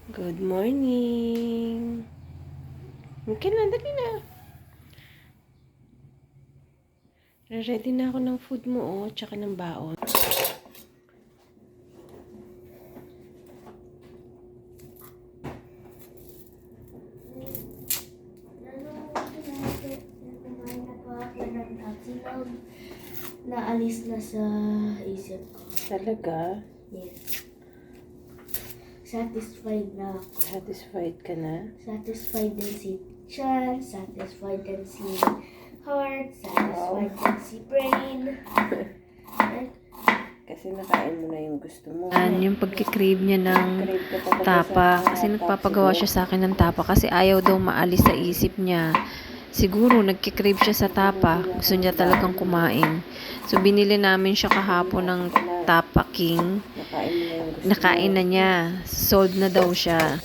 Good morning. Okay na, dali na. Ready na ako ng food mo, tsaka ng baon. Naalis na sa isip ko. Talaga? Yes. Satisfied na ako. Satisfied ka na? Satisfied din si Chan, satisfied din si heart, satisfied din si brain. Kasi nakain mo na yung gusto mo. Yung pagkikrave niya ng Crave ka talaga tapa. sa Kasi tapa, nagpapagawa siguro. siya sa akin ng tapa. Kasi ayaw daw maalis sa isip niya. Siguro nagkikrave siya sa tapa. Gusto niya talagang kumain. So binili namin siya kahapon ng Tapa King. Nakain mo na yung gusto Nakain mo. na niya. Sold na daw siya.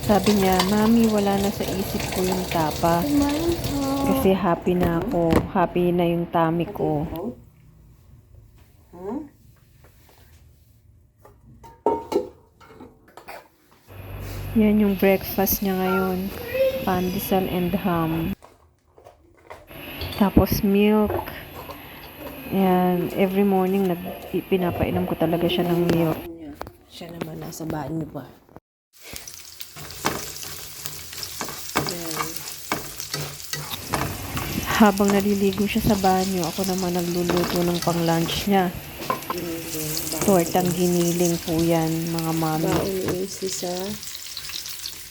Sabi niya, Mami, wala na sa isip ko yung tapa. Kumain po. Kasi happy na ako. Happy na yung tummy ko. Huh? Yan yung breakfast niya ngayon. Pandesal and ham. Tapos milk. Yan. Every morning, pinapainom ko talaga siya ng milk. Siya naman nasa banyo pa. Yan. Habang naliligo siya sa banyo, ako naman nagluluto ng pang-lunch niya. Giniling. Tortang giniling po yan, mga mami. Baon ni Isi sa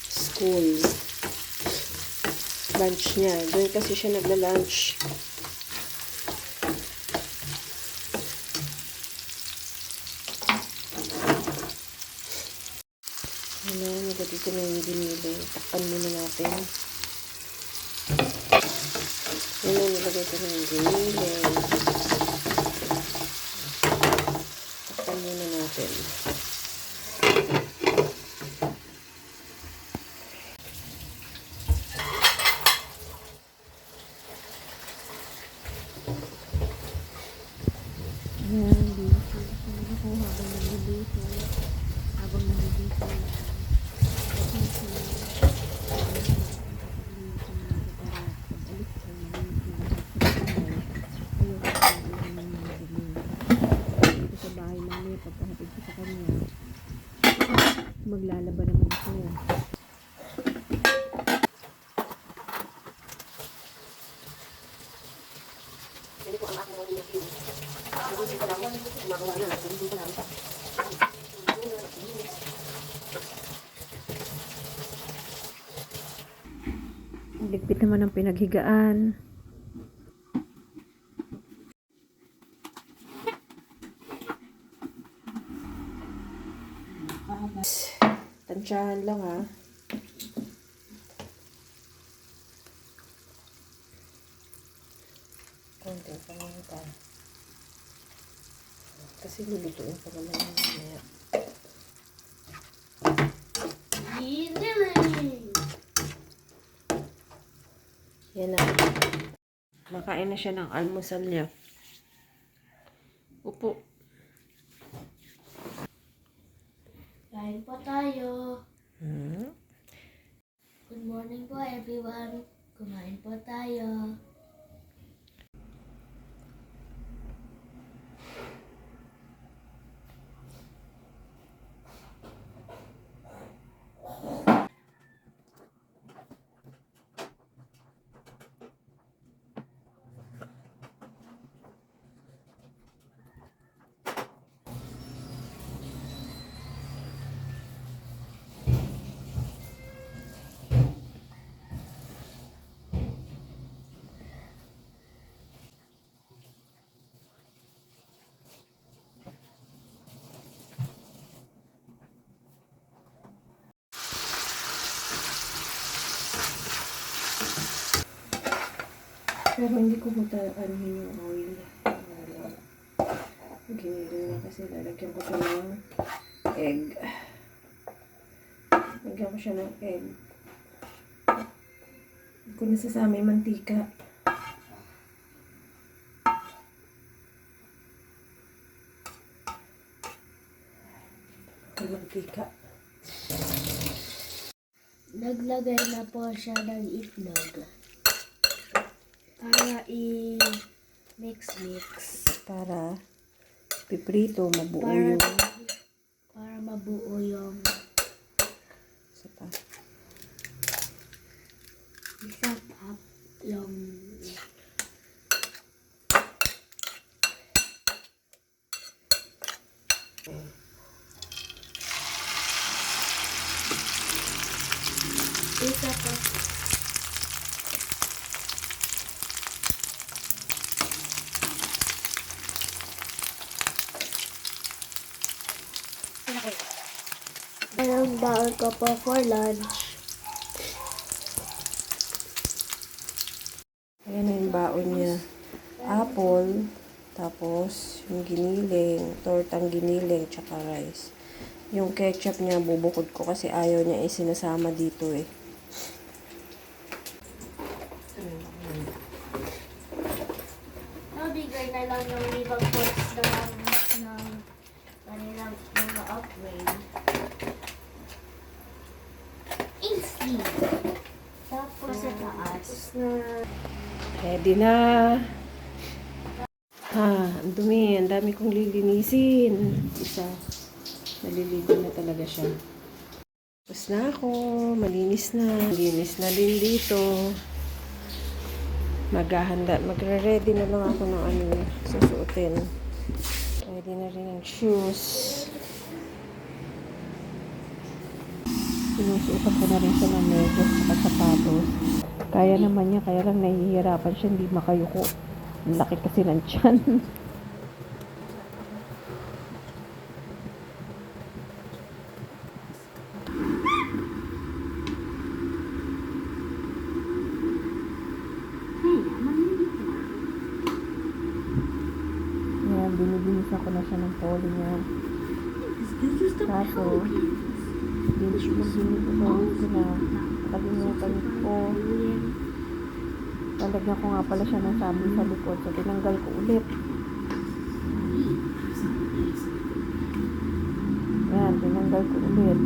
school. Lunch niya. Doon kasi siya nagla-lunch. Ano, nilagay ko na yung giniling. Takpan muna natin. Yan na, nilagay ko na yung giniling. Takpan muna natin. Yan, dito. Ako habang naliligo. Habang naliligo. Dito sa bahay namin, pagkahatid ko sa kanya, maglalaba naman ako. Ligpit naman ang pinaghigaan. Tansyahan lang ha. Konting paminta. Kasi lulutuin pa naman yung mamaya. Giniling. Yan na. Makain na siya ng almusal niya. Upo. Kain po tayo. Hmm? Good morning po everyone. Kumain po tayo. Pero hindi ko ano yung oil. Giniling na kasi lalagyan ko siya ng egg. Lagyan ko siya ng egg. Hindi ko nasasama yung mantika. Mantika. naglagay na po siya ng itlog. Para i-mix-mix. Para piprito, mabuo Para, yung... para mabuo yung Isa pa. isa pa yung isa pa. Anong baon ko po for lunch? Ayan na yung baon niya. Apple, tapos yung giniling, tortang giniling, tsaka rice. Yung ketchup niya, bubukod ko kasi ayaw niya isinasama dito eh. Nabigay na lang yung ibang points ng kanilang mga upgrade. Easy! Tapos sa taas. Ready na. Ha, ang dumi. Ang dami kong lilinisin. Isa. Naliligo na talaga siya. Tapos na ako. Malinis na. Malinis na din dito. Maghahanda. Magre-ready na lang ako ng ano susuotin. Ready na rin ang shoes. Sinusuotan ko na rin siya ng medyas at sapatos. Kaya naman niya, kaya lang nahihirapan siya, hindi makayuko. Ang laki kasi ng tiyan. Yan, binibinisan ko na siya ng polo niya. Kaso, binibinisan ko na. Nakalimutan ko. Talagyan ko nga pala siya ng sabi sa likod. So, tinanggal ko ulit. Yan, tinanggal ko ulit.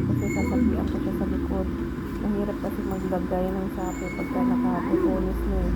Kasi sasabihan ko siya sa likod. Mahirap kasi maglagay ng sabi pagka nakaputunis na eh.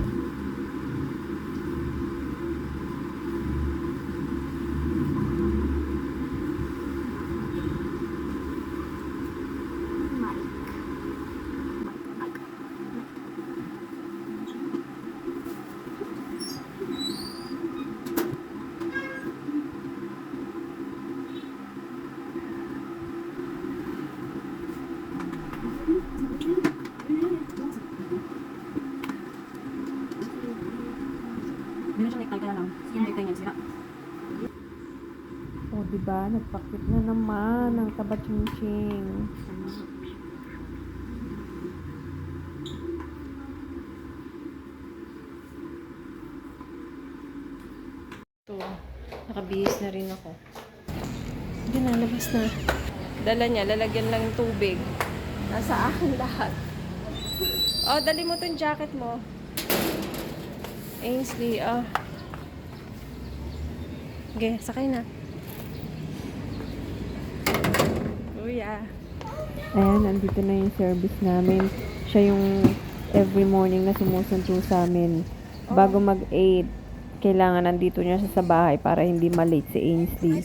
O, diba? Nagpakit na naman ang taba-ching-ching. Ito, nakabihis na rin ako. Hindi na, labas na. Dala niya, lalagyan lang ng tubig. Nasa akin lahat. Oh, dali mo tong jacket mo. Ainsley, oh. Okay, sakay na. Kuya. Ayan, nandito na yung service namin. Siya yung every morning na sumusunod sa amin. Bago mag-8, kailangan nandito niya siya sa bahay para hindi malate si Ainsley.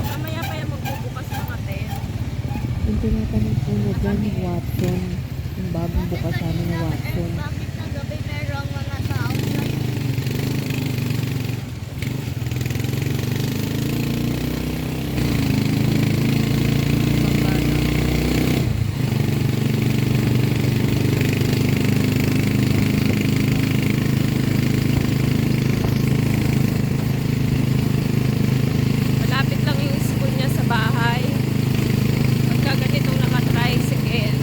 Mamaya pa yan magbubukas ng ate. Yung tinatanong po niya dyan, Watson. Yung bagong bukas sa amin na Watson. Bakit na gabi merong mga tao na Malapit lang yung school niya sa bahay. Pagka ganitong naka-tricycle,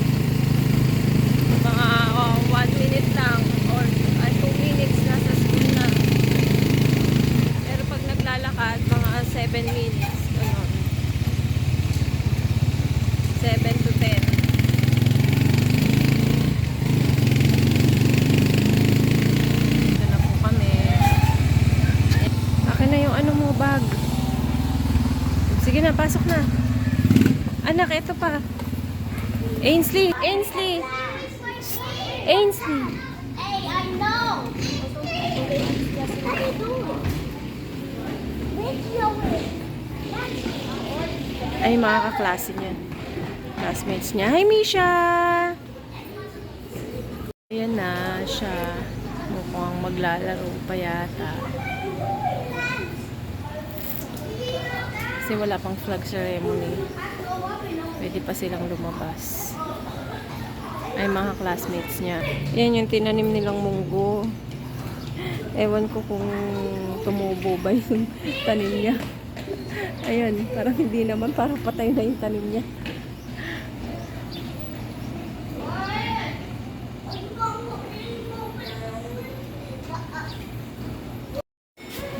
mga 1 minute lang or 2 minutes nasa school na. Pero pag naglalakad, mga 7 minutes. Ganun. 7 to 10. Dito na po kami. Akin flag. Sige na, pasok na. Anak, ito pa. Ainsley! Ainsley! Ainsley! Hey, I know. What are you doing? Video it. Ay, mga kaklase niya. Classmates niya. Hi, Misha! Ayan na siya. Mukhang maglalaro pa yata. Kasi wala pang flag ceremony. Pwede pa silang lumabas. Ay, mga classmates niya. Yan yung tinanim nilang munggo. Ewan ko kung tumubo ba yung tanim niya. Ayun, parang hindi naman. Parang patay na yung tanim niya.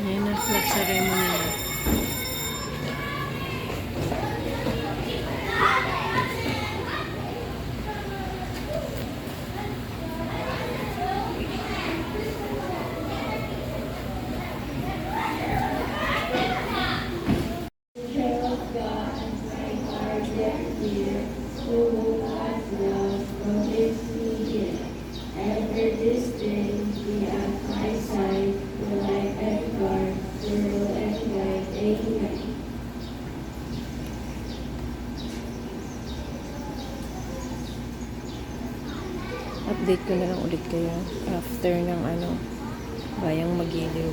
Yan na, flag ceremony na. Update ko na lang ulit kayo after ng bayang Magiliw.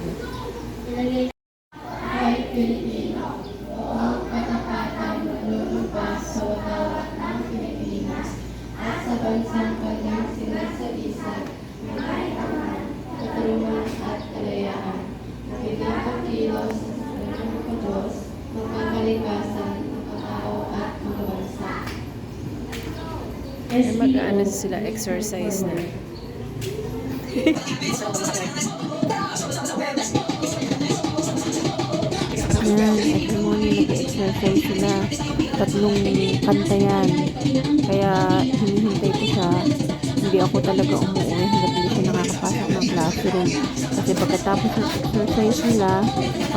Ay Pilipino, o ang katapatan lumabas sa bawat ng Pilipinas at sa bansang kanyang sinasalisay ng kainaman, katarungan at kalayaan, nabigyan pagkilos sa kanyang Diyos, magkakalikasan, makatao at magabansa. Ay, mag-ano sila, exercise na. Yan, ito mo nag-exercise sila. 3 kanta yan. Kaya hinihintay ko siya. Hindi ako talaga umuwi hanggat hindi siya nakakapasok ng classroom. Kasi pagkatapos ng exercise nila,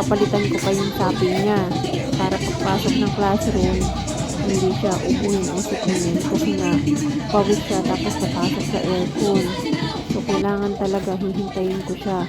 papalitan ko pa yung sabi niya. Para pagpasok ng classroom, hindi siya ubuhin o sikunin kasi nga pawis siya tapos napasok sa aircon. So, kailangan talaga hihintayin ko siya.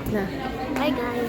Na. Bye guys.